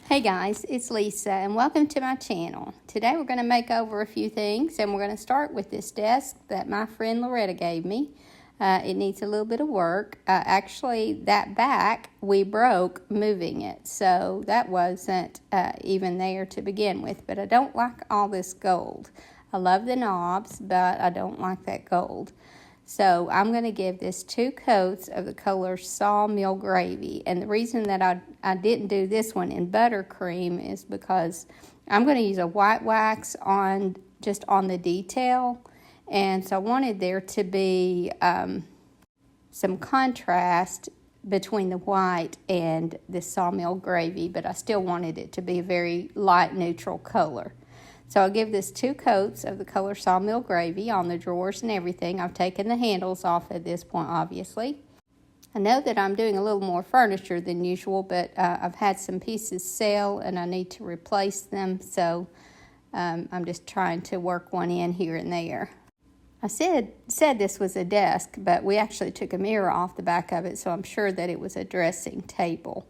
Hey guys, it's Lisa and welcome to my channel. Today we're going to make over a few things and we're going to start with this desk that my friend Loretta gave me. It needs a little bit of work. Actually, that back we broke moving it, so that wasn't even there to begin with, but I don't like all this gold. I love the knobs, but I don't like that gold. So I'm going to give this 2 coats of the color Sawmill Gravy. And the reason that I didn't do this one in buttercream is because I'm going to use a white wax just on the detail. And so I wanted there to be some contrast between the white and the Sawmill Gravy, but I still wanted it to be a very light neutral color. So I'll give this 2 coats of the color Sawmill Gravy on the drawers and everything. I've taken the handles off at this point, obviously. I know that I'm doing a little more furniture than usual, but I've had some pieces sell and I need to replace them. So I'm just trying to work one in here and there. I said this was a desk, but we actually took a mirror off the back of it, so I'm sure that it was a dressing table.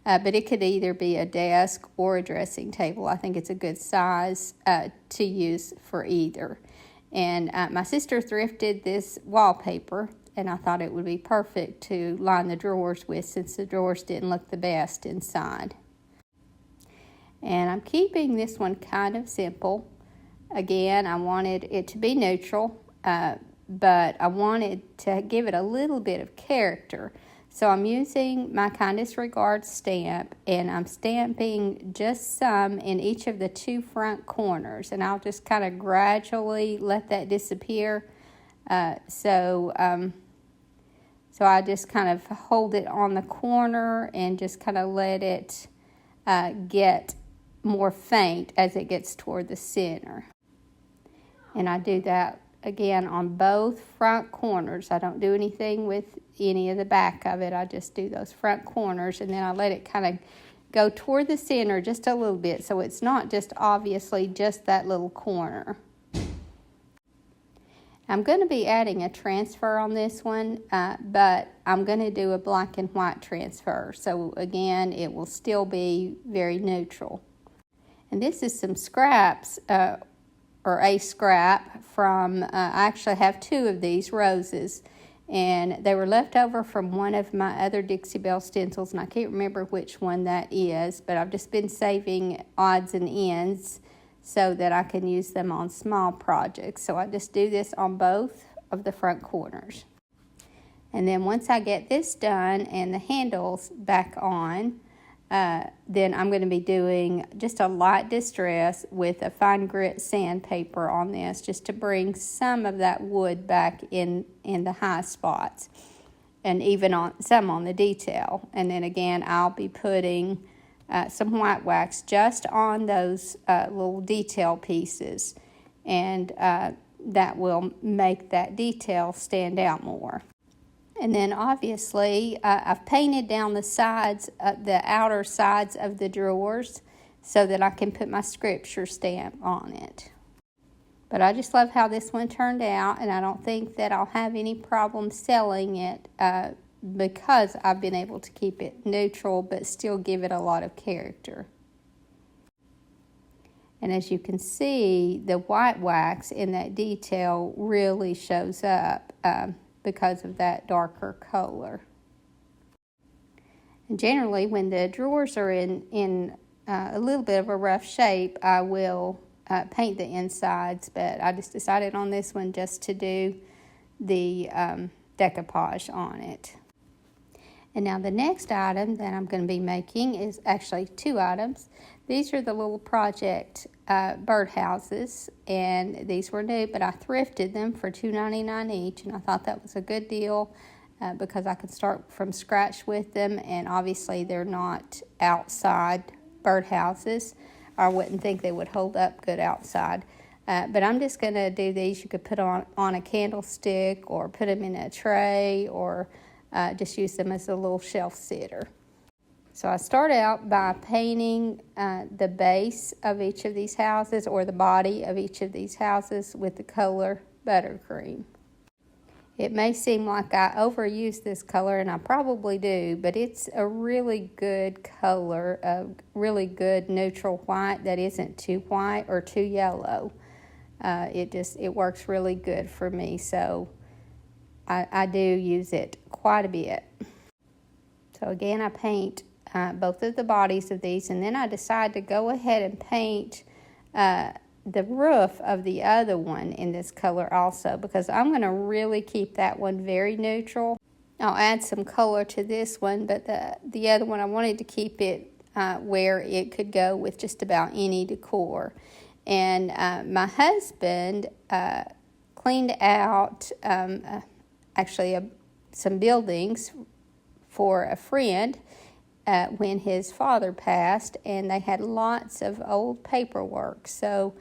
But it could either be a desk or a dressing table. I think it's a good size to use for either. And my sister thrifted this wallpaper, and I thought it would be perfect to line the drawers with since the drawers didn't look the best inside. And I'm keeping this one kind of simple. Again, I wanted it to be neutral, but I wanted to give it a little bit of character. So I'm using my Kindest Regards stamp, and I'm stamping just some in each of the 2 front corners, and I'll just kind of gradually let that disappear. So I just kind of hold it on the corner and just kind of let it get more faint as it gets toward the center. And I do that again on both front corners. I don't do anything with any of the back of it. I just do those front corners, and then I let it kind of go toward the center just a little bit, so it's not just obviously just that little corner. I'm going to be adding a transfer on this one, but I'm going to do a black and white transfer. So again, it will still be very neutral. And this is some scraps, or a scrap from, I actually have 2 of these roses, and they were left over from one of my other Dixie Belle stencils, and I can't remember which one that is, but I've just been saving odds and ends so that I can use them on small projects. So I just do this on both of the front corners. And then once I get this done and the handles back on, then I'm going to be doing just a light distress with a fine grit sandpaper on this, just to bring some of that wood back in the high spots, and even on some on the detail. And then again, I'll be putting some white wax just on those little detail pieces, and that will make that detail stand out more. And then obviously I've painted down the sides, the outer sides of the drawers, so that I can put my scripture stamp on it. But I just love how this one turned out, and I don't think that I'll have any problem selling it because I've been able to keep it neutral but still give it a lot of character. And as you can see, the white wax in that detail really shows up because of that darker color. And generally, when the drawers are in a little bit of a rough shape, I will paint the insides, but I just decided on this one just to do the decoupage on it. And now the next item that I'm going to be making is actually 2 items. These are the little project birdhouses, and these were new, but I thrifted them for $2.99 each, and I thought that was a good deal because I could start from scratch with them, and obviously they're not outside birdhouses. I wouldn't think they would hold up good outside. But I'm just going to do these. You could put on a candlestick or put them in a tray, or just use them as a little shelf sitter. So I start out by painting the base of each of these houses, or the body of each of these houses, with the color buttercream. It may seem like I overuse this color, and I probably do, but it's a really good color, a really good neutral white that isn't too white or too yellow. It works really good for me, so I do use it quite a bit. So again, I paint both of the bodies of these, and then I decide to go ahead and paint the roof of the other one in this color also, because I'm going to really keep that one very neutral. I'll add some color to this one, but the other one I wanted to keep it where it could go with just about any decor. And my husband cleaned out some buildings for a friend when his father passed, and they had lots of old paperwork. So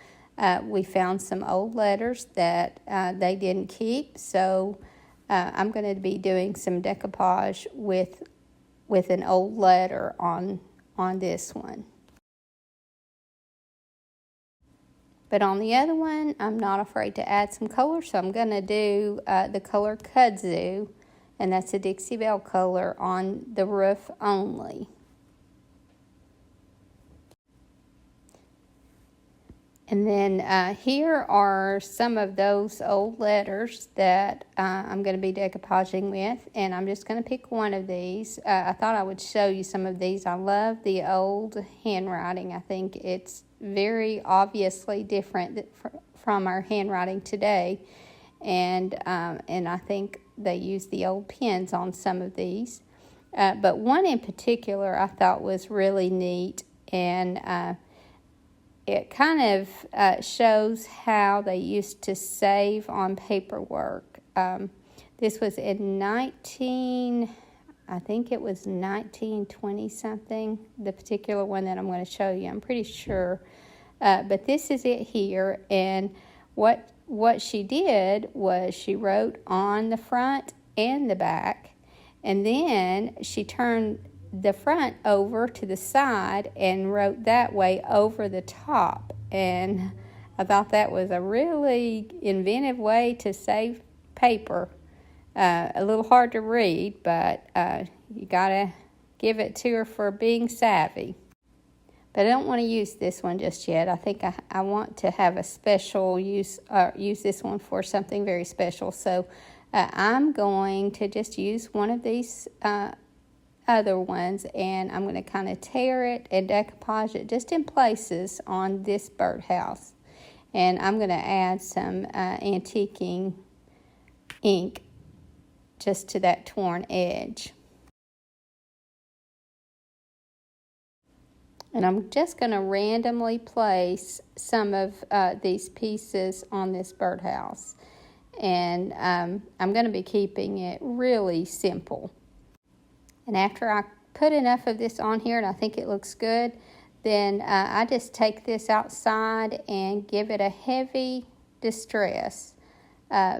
we found some old letters that they didn't keep. So I'm going to be doing some decoupage with an old letter on this one. But on the other one, I'm not afraid to add some color, so I'm going to do the color Kudzu, and that's a Dixie Belle color on the roof only. And then here are some of those old letters that I'm going to be decoupaging with, and I'm just going to pick one of these. I thought I would show you some of these. I love the old handwriting. I think it's very obviously different from our handwriting today, and I think they use the old pens on some of these. But one in particular I thought was really neat, and it kind of shows how they used to save on paperwork. This was in I think it was 1920 something, the particular one that I'm going to show you. I'm pretty sure. But this is it here. And what she did was she wrote on the front and the back. And then she turned the front over to the side and wrote that way over the top. And I thought that was a really inventive way to save paper. A little hard to read, but you gotta give it to her for being savvy. But I don't want to use this one just yet. I think I want to have a special use this one for something very special. So I'm going to just use one of these other ones, and I'm going to kind of tear it and decoupage it just in places on this birdhouse. And I'm going to add some antiquing ink just to that torn edge. And I'm just going to randomly place some of these pieces on this birdhouse. And I'm going to be keeping it really simple. And after I put enough of this on here and I think it looks good, then I just take this outside and give it a heavy distress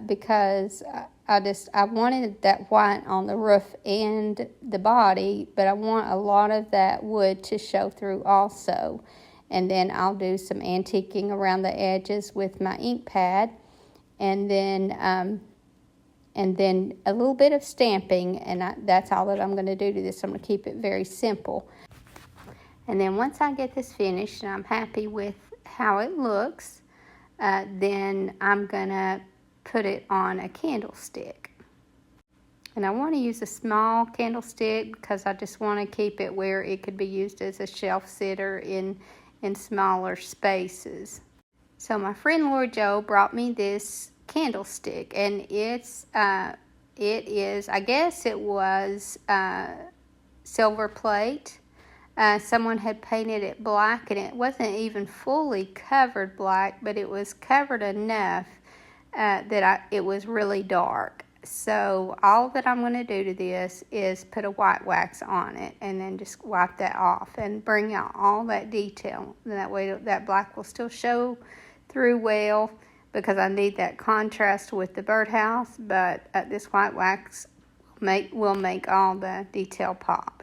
because I wanted that white on the roof and the body, but I want a lot of that wood to show through also. And then I'll do some antiquing around the edges with my ink pad, and then a little bit of stamping, and that's all that I'm going to do to this. I'm going to keep it very simple. And then once I get this finished and I'm happy with how it looks, then I'm going to put it on a candlestick. And I want to use a small candlestick because I just want to keep it where it could be used as a shelf sitter in smaller spaces. So my friend Laura Jo brought me this candlestick, and it is, I guess it was silver plate. Someone had painted it black, and it wasn't even fully covered black, but it was covered enough that it was really dark. So all that I'm going to do to this is put a white wax on it and then just wipe that off and bring out all that detail. That way that black will still show through well, because I need that contrast with the birdhouse, but this white wax will make all the detail pop.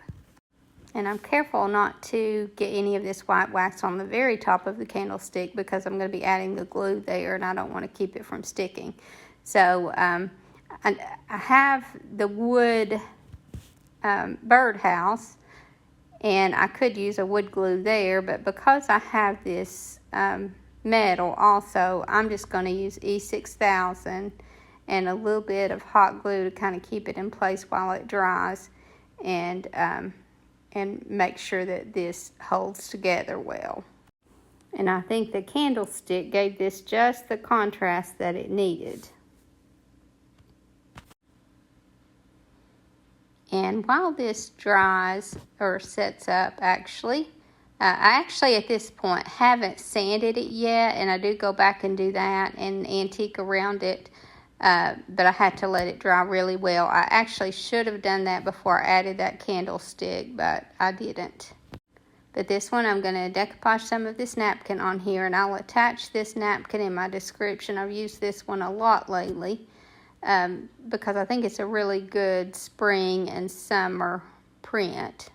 And I'm careful not to get any of this white wax on the very top of the candlestick because I'm going to be adding the glue there, and I don't want to keep it from sticking. So I have the wood birdhouse, and I could use a wood glue there, but because I have this metal also, I'm just going to use E6000 and a little bit of hot glue to kind of keep it in place while it dries, and make sure that this holds together well. And I think the candlestick gave this just the contrast that it needed. And while this dries or sets up, I actually at this point haven't sanded it yet, and I do go back and do that and antique around it, but I had to let it dry really well. I actually should have done that before I added that candlestick, but I didn't. But this one, I'm going to decoupage some of this napkin on here, and I'll attach this napkin in my description. I've used this one a lot lately because I think it's a really good spring and summer print.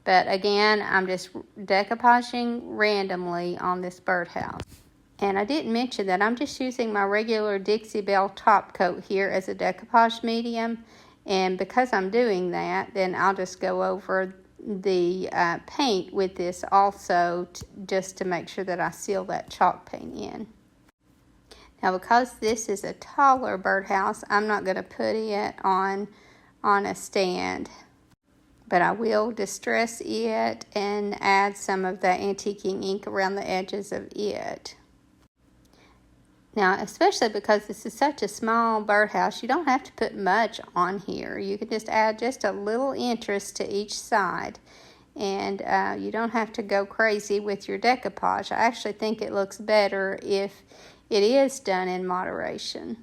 But again, I'm just decoupaging randomly on this birdhouse. And I didn't mention that I'm just using my regular Dixie Belle top coat here as a decoupage medium. And because I'm doing that, then I'll just go over the paint with this also just to make sure that I seal that chalk paint in. Now, because this is a taller birdhouse, I'm not going to put it on a stand, but I will distress it and add some of the antiquing ink around the edges of it. Now, especially because this is such a small birdhouse, you don't have to put much on here. You can just add just a little interest to each side, and you don't have to go crazy with your decoupage. I actually think it looks better if it is done in moderation.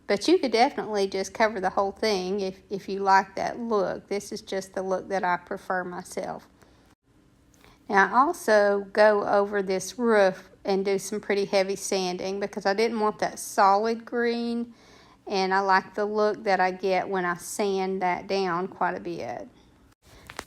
But you could definitely just cover the whole thing if you like that look. This is just the look that I prefer myself. Now, I also go over this roof and do some pretty heavy sanding because I didn't want that solid green, and I like the look that I get when I sand that down quite a bit.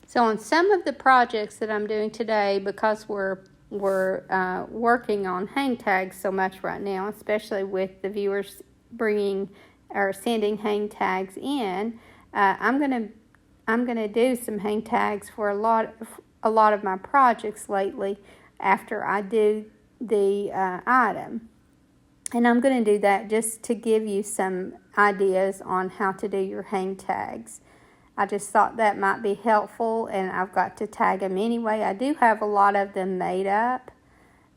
So on some of the projects that I'm doing today, because we're working on hang tags so much right now, especially with the viewers bringing or sending hang tags in, I'm gonna do some hang tags for a lot of my projects lately after I do the item. And I'm going to do that just to give you some ideas on how to do your hang tags. I just thought that might be helpful, and I've got to tag them anyway. I do have a lot of them made up,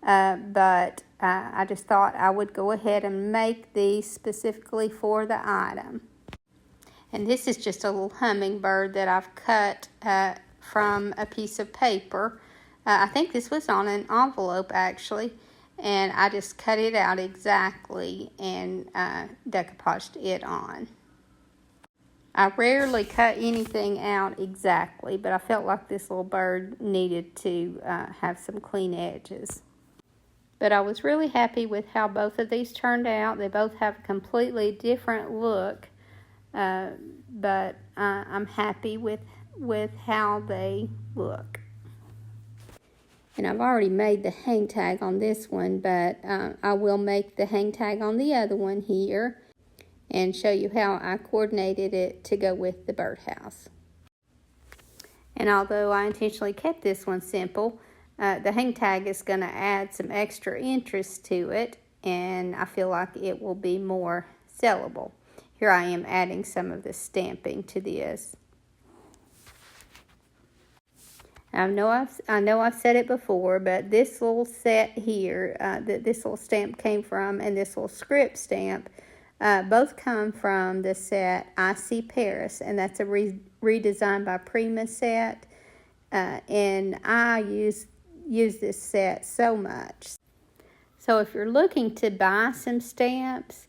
but I just thought I would go ahead and make these specifically for the item. And this is just a little hummingbird that I've cut from a piece of paper. I think this was on an envelope actually, and I just cut it out exactly and decoupaged it on. I rarely cut anything out exactly, but I felt like this little bird needed to have some clean edges. But I was really happy with how both of these turned out. They both have a completely different look, but I'm happy with how they look. And I've already made the hang tag on this one, but I will make the hang tag on the other one here and show you how I coordinated it to go with the birdhouse. And although I intentionally kept this one simple, the hang tag is going to add some extra interest to it, and I feel like it will be more sellable. Here I am adding some of the stamping to this. I know I've said it before, but this little set here that this little stamp came from, and this little script stamp, both come from the set I See Paris, and that's a redesigned by Prima set, and I use this set so much. So if you're looking to buy some stamps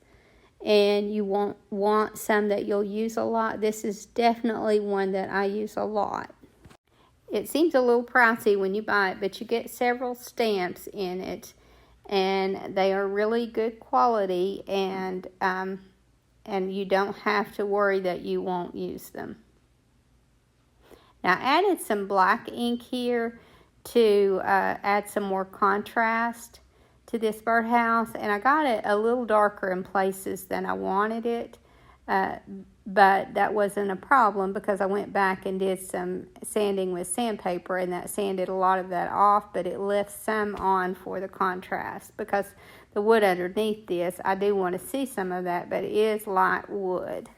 and you want some that you'll use a lot, this is definitely one that I use a lot. It seems a little pricey when you buy it, but you get several stamps in it, and they are really good quality, and you don't have to worry that you won't use them. Now, I added some black ink here to add some more contrast to this birdhouse, and I got it a little darker in places than I wanted it, but that wasn't a problem because I went back and did some sanding with sandpaper, and that sanded a lot of that off, but it left some on for the contrast because the wood underneath this, I do want to see some of that, but it is light wood.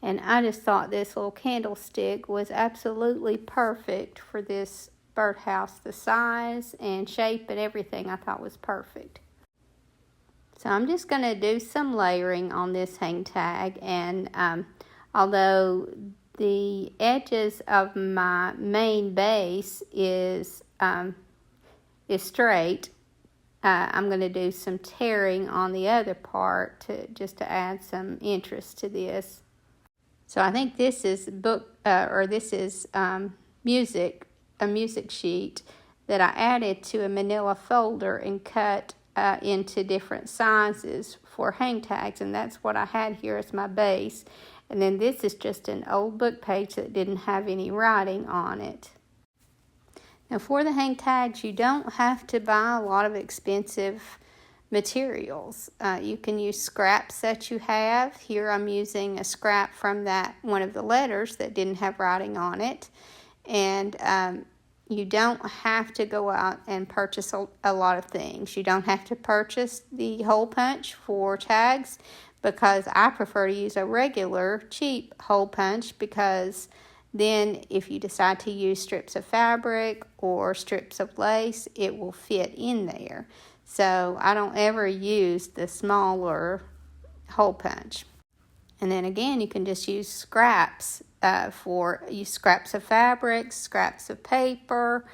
And I just thought this little candlestick was absolutely perfect for this birdhouse. The size and shape and everything I thought was perfect. So I'm just going to do some layering on this hang tag, and although the edges of my main base is straight, I'm going to do some tearing on the other part to add some interest to this. So I think this is a music sheet that I added to a manila folder and cut into different sizes for hang tags, and that's what I had here as my base. And then this is just an old book page that didn't have any writing on it. Now for the hang tags, you don't have to buy a lot of expensive materials. You can use scraps that you have. Here I'm using a scrap from one of the letters that didn't have writing on it. And you don't have to go out and purchase a lot of things. You don't have to purchase the hole punch for tags, because I prefer to use a regular cheap hole punch, because then if you decide to use strips of fabric or strips of lace, it will fit in there. So I don't ever use the smaller hole punch. And then again, you can just use scraps scraps of fabric, scraps of paper,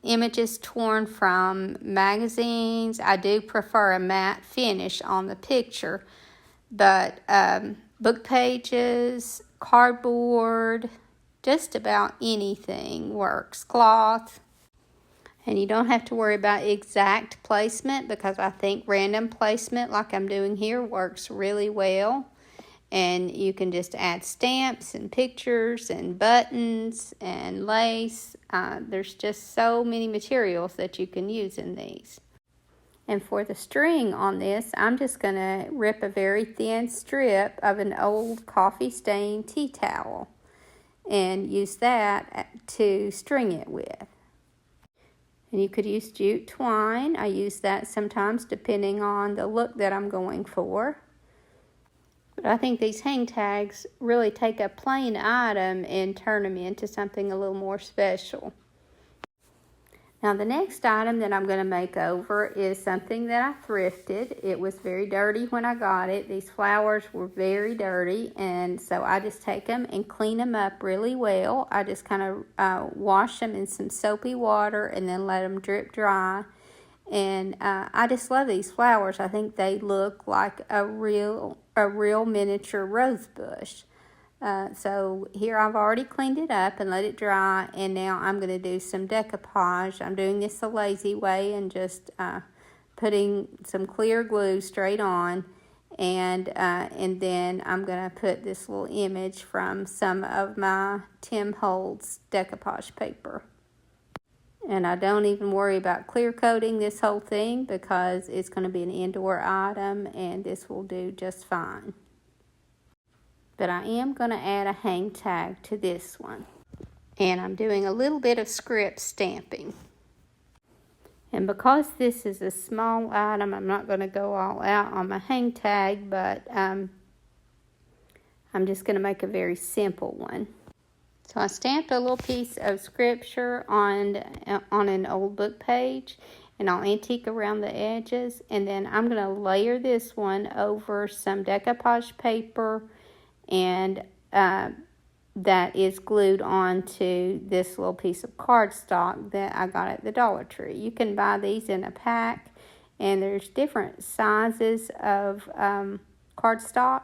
images torn from magazines. I do prefer a matte finish on the picture, but book pages, cardboard, just about anything works. Cloth. And you don't have to worry about exact placement, because I think random placement like I'm doing here works really well. And you can just add stamps and pictures and buttons and lace. There's just so many materials that you can use in these. And for the string on this, I'm just going to rip a very thin strip of an old coffee stained tea towel and use that to string it with. And you could use jute twine. I use that sometimes depending on the look that I'm going for. But I think these hang tags really take a plain item and turn them into something a little more special. Now the next item that I'm going to make over is something that I thrifted. It was very dirty when I got it. These flowers were very dirty, and so I just take them and clean them up really well. I just kind of wash them in some soapy water and then let them drip dry. And I just love these flowers. I think they look like a real miniature rose bush. So here I've already cleaned it up and let it dry, and now I'm going to do some decoupage. I'm doing this the lazy way and just putting some clear glue straight on, and then I'm going to put this little image from some of my Tim Holtz decoupage paper. And I don't even worry about clear coating this whole thing, because it's going to be an indoor item and this will do just fine. But I am going to add a hang tag to this one. And I'm doing a little bit of script stamping. And because this is a small item, I'm not going to go all out on my hang tag, but I'm just going to make a very simple one. So I stamped a little piece of scripture on an old book page, and I'll antique around the edges. And then I'm going to layer this one over some decoupage paper, and that is glued onto this little piece of cardstock that I got at the Dollar Tree. You can buy these in a pack, and there's different sizes of cardstock.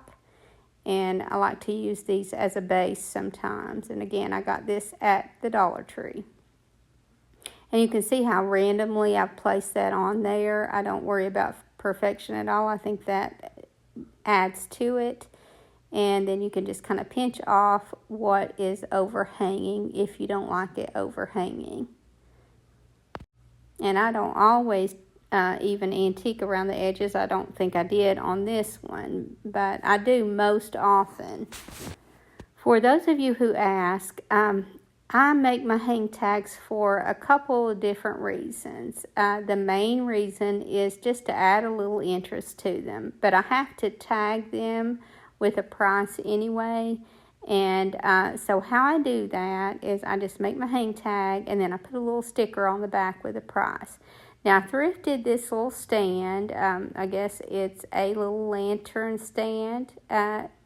And I like to use these as a base sometimes. And again, I got this at the Dollar Tree. And you can see how randomly I've placed that on there. I don't worry about perfection at all. I think that adds to it. And then you can just kind of pinch off what is overhanging if you don't like it overhanging. And I don't always even antique around the edges. I don't think I did on this one, but I do most often. For those of you who ask, I make my hang tags for a couple of different reasons. The main reason is just to add a little interest to them, but I have to tag them with a price anyway. And so how I do that is I just make my hang tag and then I put a little sticker on the back with a price. Now, I thrifted this little stand. I guess it's a little lantern stand,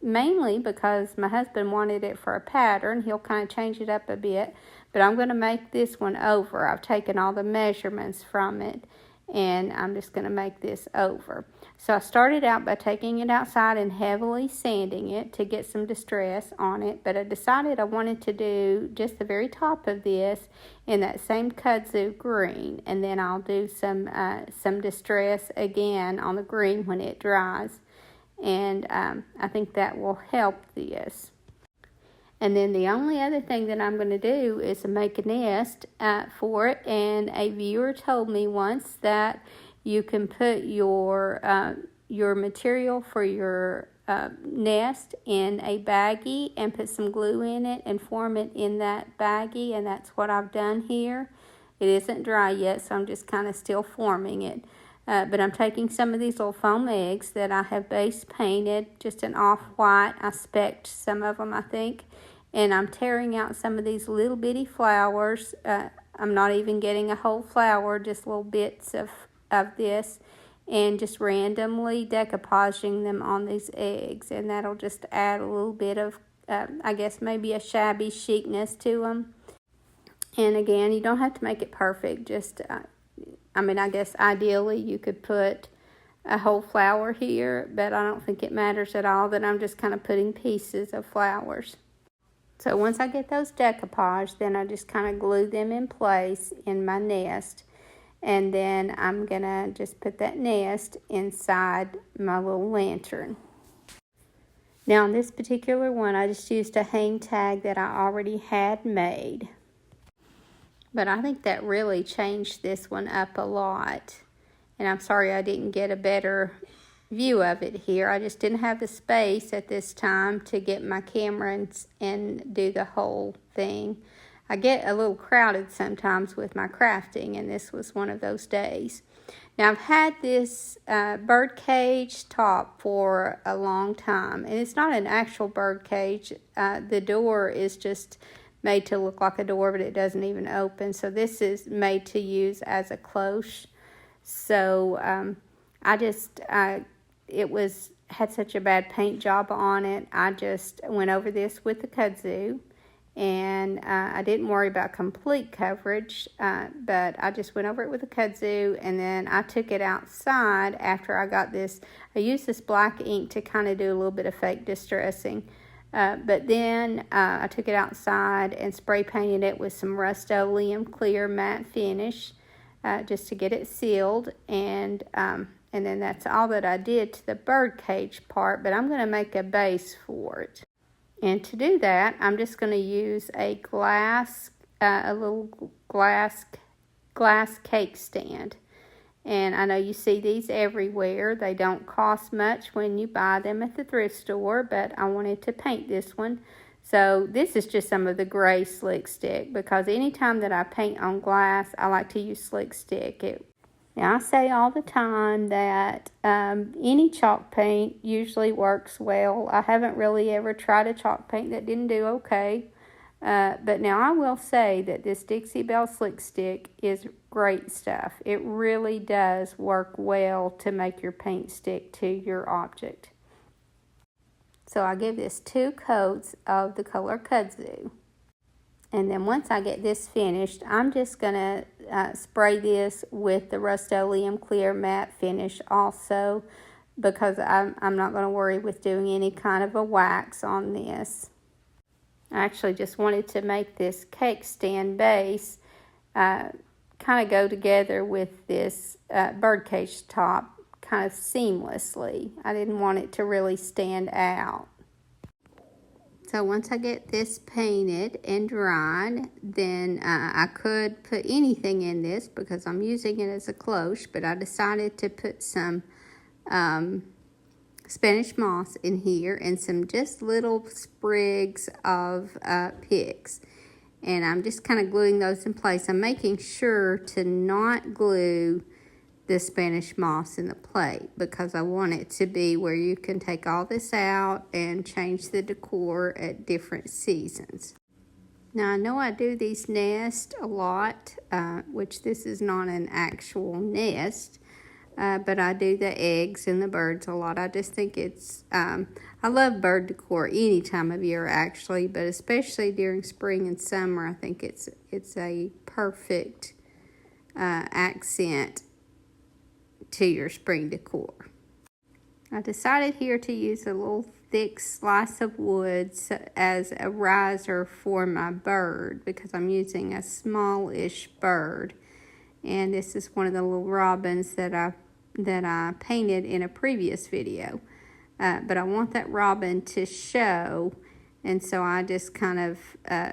mainly because my husband wanted it for a pattern. He'll kind of change it up a bit, but I'm going to make this one over. I've taken all the measurements from it, and I'm just going to make this over. So I started out by taking it outside and heavily sanding it to get some distress on it, but I decided I wanted to do just the very top of this in that same kudzu green, and then I'll do some distress again on the green when it dries, and I think that will help this. And then the only other thing that I'm going to do is to make a nest for it, and a viewer told me once that you can put your material for your nest in a baggie and put some glue in it and form it in that baggie, and that's what I've done here. It isn't dry yet, so I'm just kind of still forming it. But I'm taking some of these little foam eggs that I have base painted, just an off-white. I specced some of them, I think. And I'm tearing out some of these little bitty flowers. I'm not even getting a whole flower, just little bits of this, and just randomly decoupaging them on these eggs, and that'll just add a little bit of I guess maybe a shabby chicness to them. And again, you don't have to make it perfect, just I guess ideally you could put a whole flower here, but I don't think it matters at all that I'm just kind of putting pieces of flowers. So once I get those decoupaged, then I just kind of glue them in place in my nest. And then I'm going to just put that nest inside my little lantern. Now on this particular one, I just used a hang tag that I already had made. But I think that really changed this one up a lot. And I'm sorry I didn't get a better view of it here. I just didn't have the space at this time to get my camera and do the whole thing. I get a little crowded sometimes with my crafting, and this was one of those days. Now, I've had this bird cage top for a long time, and it's not an actual bird cage. The door is just made to look like a door, but it doesn't even open. So this is made to use as a cloche. So it had such a bad paint job on it. I just went over this with the kudzu. And I didn't worry about complete coverage, but I just went over it with a kudzu, and then I took it outside after I got this. I used this black ink to kind of do a little bit of fake distressing, but then I took it outside and spray painted it with some Rustoleum clear matte finish just to get it sealed, and then that's all that I did to the bird cage part, but I'm going to make a base for it. And to do that, I'm just going to use a little glass cake stand. And I know you see these everywhere. They don't cost much when you buy them at the thrift store, but I wanted to paint this one. So this is just some of the gray slick stick, because anytime that I paint on glass, I like to use slick stick. Now, I say all the time that any chalk paint usually works well. I haven't really ever tried a chalk paint that didn't do okay. But now I will say that this Dixie Belle Slick Stick is great stuff. It really does work well to make your paint stick to your object. So I give this 2 coats of the color Kudzu. And then once I get this finished, I'm just going to spray this with the Rustoleum clear matte finish also, because I'm not going to worry with doing any kind of a wax on this. I actually just wanted to make this cake stand base kind of go together with this birdcage top kind of seamlessly. I didn't want it to really stand out. So once I get this painted and dried, then I could put anything in this because I'm using it as a cloche, but I decided to put some Spanish moss in here and some just little sprigs of picks. And I'm just kind of gluing those in place. I'm making sure to not glue the Spanish moss in the plate because I want it to be where you can take all this out and change the decor at different seasons. Now I know I do these nests a lot, which this is not an actual nest, but I do the eggs and the birds a lot. I just think it's, I love bird decor any time of year actually, but especially during spring and summer, I think it's a perfect accent to your spring decor. I decided here to use a little thick slice of wood as a riser for my bird because I'm using a smallish bird, and this is one of the little robins that I painted in a previous video, but I want that robin to show, and so I just kind of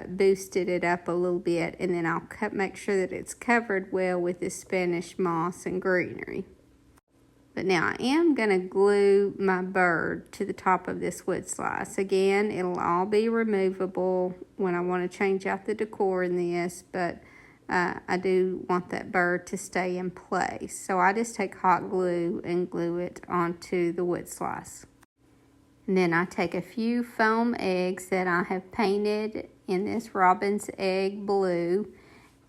boosted it up a little bit, and then I'll make sure that it's covered well with this Spanish moss and greenery. But now I am going to glue my bird to the top of this wood slice. Again, it'll all be removable when I want to change out the decor in this, but I do want that bird to stay in place. So I just take hot glue and glue it onto the wood slice. And then I take a few foam eggs that I have painted in this robin's egg blue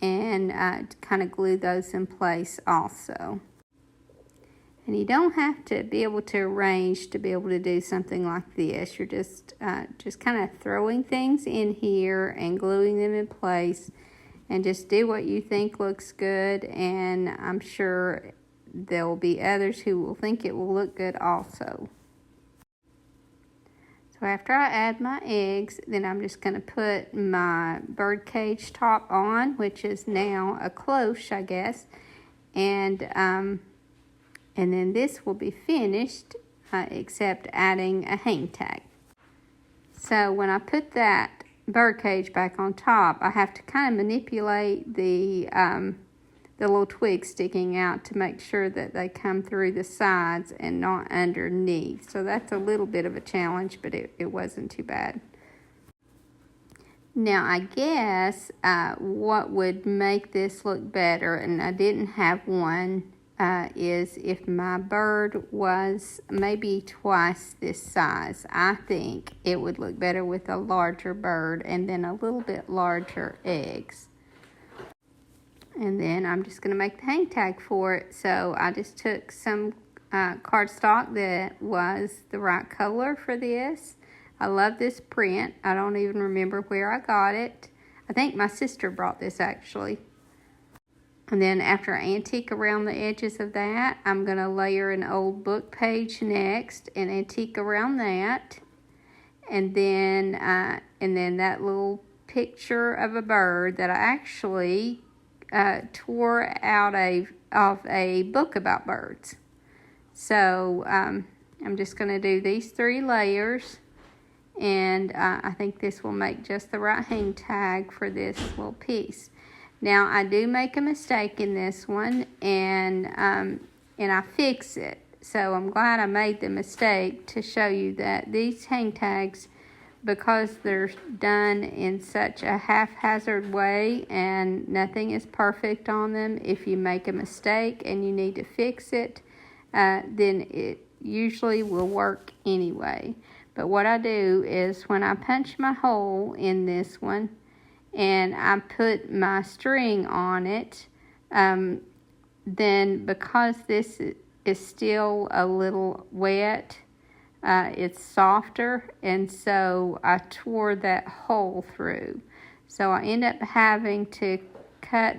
and kind of glue those in place also. And you don't have to be able to arrange to be able to do something like this. You're just kind of throwing things in here and gluing them in place, and just do what you think looks good, and I'm sure there will be others who will think it will look good also. So after I add my eggs, then I'm just going to put my bird cage top on, which is now a cloche, I guess, and then this will be finished, except adding a hang tag. So when I put that bird cage back on top, I have to kind of manipulate the little twigs sticking out to make sure that they come through the sides and not underneath. So that's a little bit of a challenge, but it wasn't too bad. Now I guess what would make this look better, and I didn't have one, is if my bird was maybe twice this size. I think it would look better with a larger bird and then a little bit larger eggs. And then I'm just going to make the hang tag for it. So I just took some cardstock that was the right color for this. I love this print. I don't even remember where I got it. I think my sister brought this actually. And then after I antique around the edges of that, I'm going to layer an old book page next and antique around that. And then that little picture of a bird that I actually tore out of a book about birds. So I'm just going to do these 3 layers. And I think this will make just the right hang tag for this little piece. Now, I do make a mistake in this one, and I fix it. So I'm glad I made the mistake to show you that these hang tags, because they're done in such a haphazard way and nothing is perfect on them, if you make a mistake and you need to fix it, then it usually will work anyway. But what I do is when I punch my hole in this one, and I put my string on it, then because this is still a little wet, it's softer, and so I tore that hole through. So I end up having to cut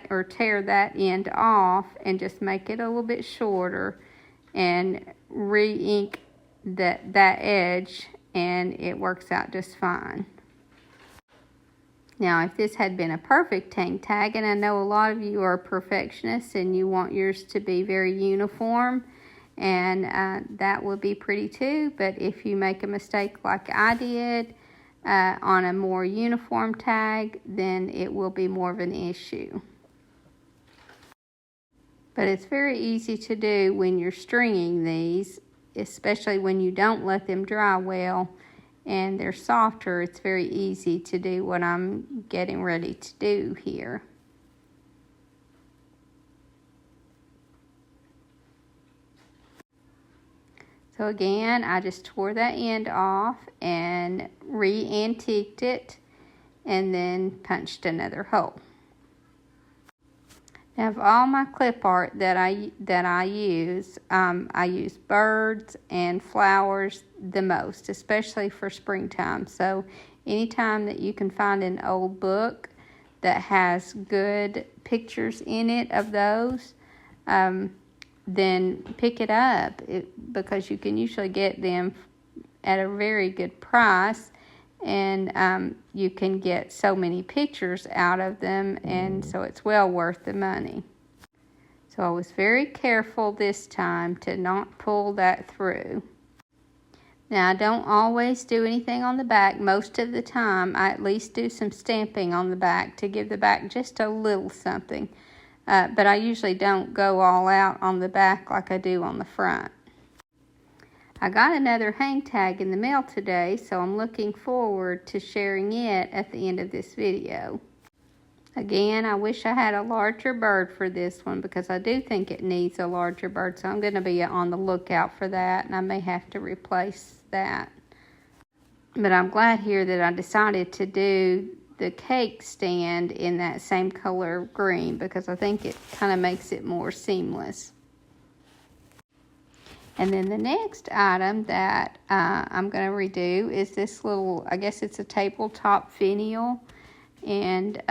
or tear that end off and just make it a little bit shorter and re-ink that edge, and it works out just fine. Now, if this had been a perfect hang tag, and I know a lot of you are perfectionists and you want yours to be very uniform, and that would be pretty too, but if you make a mistake like I did, on a more uniform tag, then it will be more of an issue. But it's very easy to do when you're stringing these, especially when you don't let them dry well and they're softer. It's very easy to do what I'm getting ready to do here. So again, I just tore that end off and re-antiqued it and then punched another hole. Now, of all my clip art that I use birds and flowers the most, especially for springtime. So anytime that you can find an old book that has good pictures in it of those, then pick it up because you can usually get them at a very good price. And you can get so many pictures out of them, and so it's well worth the money. So I was very careful this time to not pull that through. Now, I don't always do anything on the back. Most of the time, I at least do some stamping on the back to give the back just a little something. But I usually don't go all out on the back like I do on the front. I got another hang tag in the mail today, so I'm looking forward to sharing it at the end of this video. Again, I wish I had a larger bird for this one because I do think it needs a larger bird, so I'm going to be on the lookout for that, and I may have to replace that. But I'm glad here that I decided to do the cake stand in that same color green because I think it kind of makes it more seamless. And then the next item that I'm going to redo is this little, I guess it's a tabletop finial. And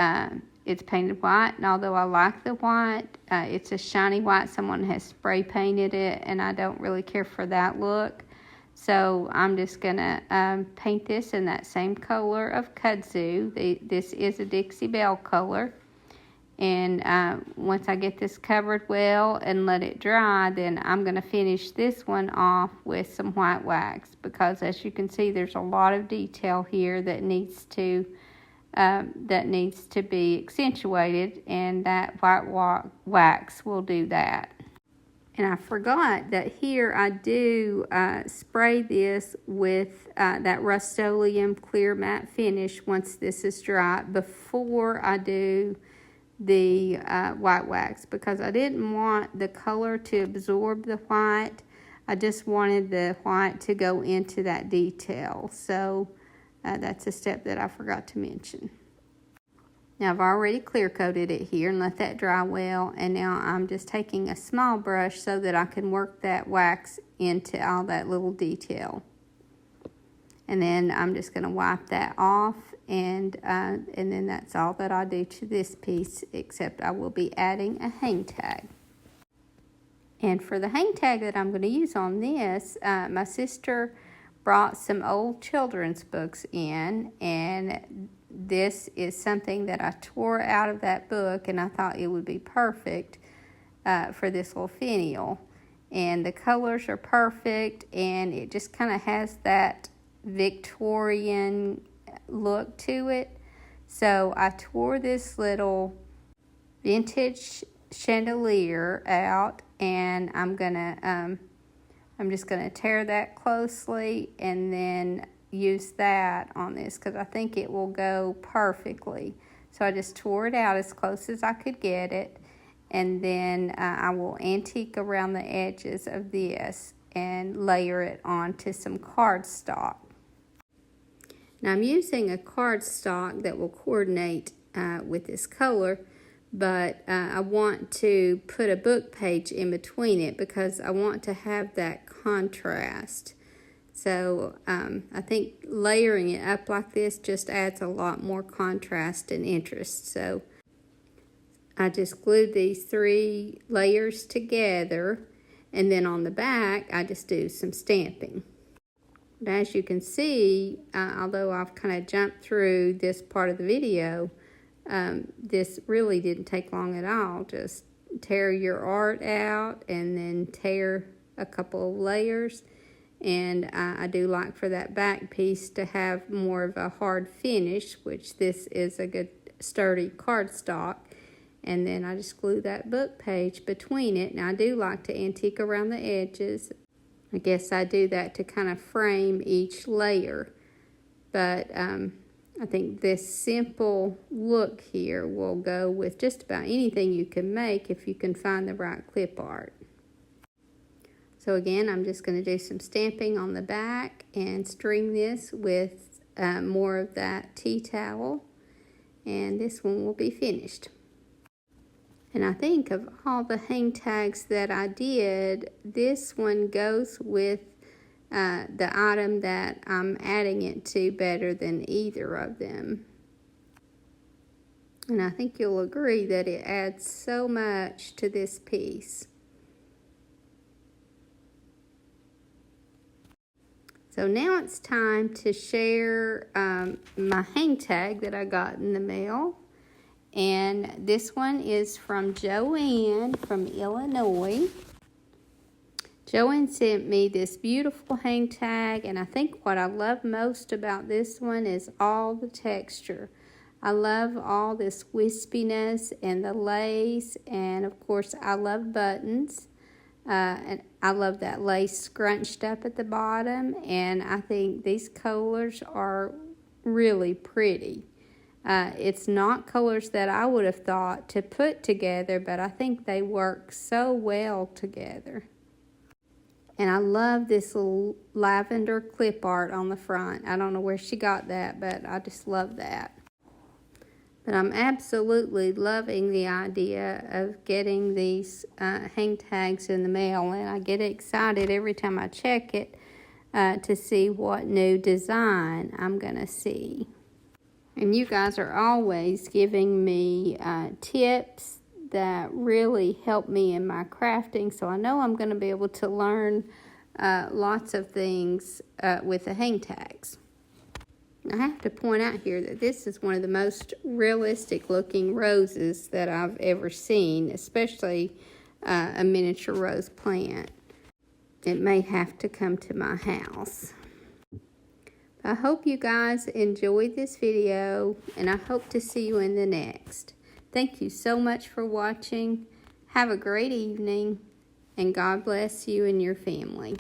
it's painted white. And although I like the white, it's a shiny white. Someone has spray painted it, and I don't really care for that look. So I'm just going to paint this in that same color of Kudzu. This is a Dixie Belle color. And once I get this covered well and let it dry, then I'm going to finish this one off with some white wax because, as you can see, there's a lot of detail here that needs to be accentuated, and that white wax will do that. And I forgot that here I do spray this with that Rustoleum clear matte finish once this is dry before I do the white wax because I didn't want the color to absorb the white. I just wanted the white to go into that detail. So that's a step that I forgot to mention. Now I've already clear coated it here and let that dry well, and now I'm just taking a small brush so that I can work that wax into all that little detail. And then I'm just going to wipe that off, and then that's all that I do to this piece, except I will be adding a hang tag. And for the hang tag that I'm going to use on this, my sister brought some old children's books in, and this is something that I tore out of that book, and I thought it would be perfect for this little finial. And the colors are perfect, and it just kind of has that Victorian look to it. So I tore this little vintage chandelier out, and I'm just gonna tear that closely and then use that on this because I think it will go perfectly. So I just tore it out as close as I could get it, and then I will antique around the edges of this and layer it onto some cardstock. Now I'm using a cardstock that will coordinate with this color, but I want to put a book page in between it because I want to have that contrast. So I think layering it up like this just adds a lot more contrast and interest. So I just glued these 3 layers together, and then on the back I just do some stamping. But as you can see, although I've kind of jumped through this part of the video, this really didn't take long at all. Just tear your art out and then tear a couple of layers, And I do like for that back piece to have more of a hard finish, which this is a good sturdy cardstock. And then I just glue that book page between it. Now I do like to antique around the edges. I guess I do that to kind of frame each layer. But I think this simple look here will go with just about anything you can make if you can find the right clip art. So again, I'm just going to do some stamping on the back and string this with more of that tea towel. And this one will be finished. And I think of all the hang tags that I did, this one goes with the item that I'm adding it to better than either of them. And I think you'll agree that it adds so much to this piece. So now it's time to share my hang tag that I got in the mail. And this one is from Joanne from Illinois. Joanne sent me this beautiful hang tag, and I think what I love most about this one is all the texture. I love all this wispiness and the lace, and of course I love buttons. And I love that lace scrunched up at the bottom, and I think these colors are really pretty. It's not colors that I would have thought to put together, but I think they work so well together. And I love this little lavender clip art on the front. I don't know where she got that, but I just love that. But I'm absolutely loving the idea of getting these hang tags in the mail, and I get excited every time I check it to see what new design I'm going to see. And you guys are always giving me tips that really help me in my crafting, so I know I'm going to be able to learn lots of things with the hang tags. I have to point out here that this is one of the most realistic looking roses that I've ever seen, especially a miniature rose plant. It may have to come to my house. I hope you guys enjoyed this video, and I hope to see you in the next. Thank you so much for watching. Have a great evening, and God bless you and your family.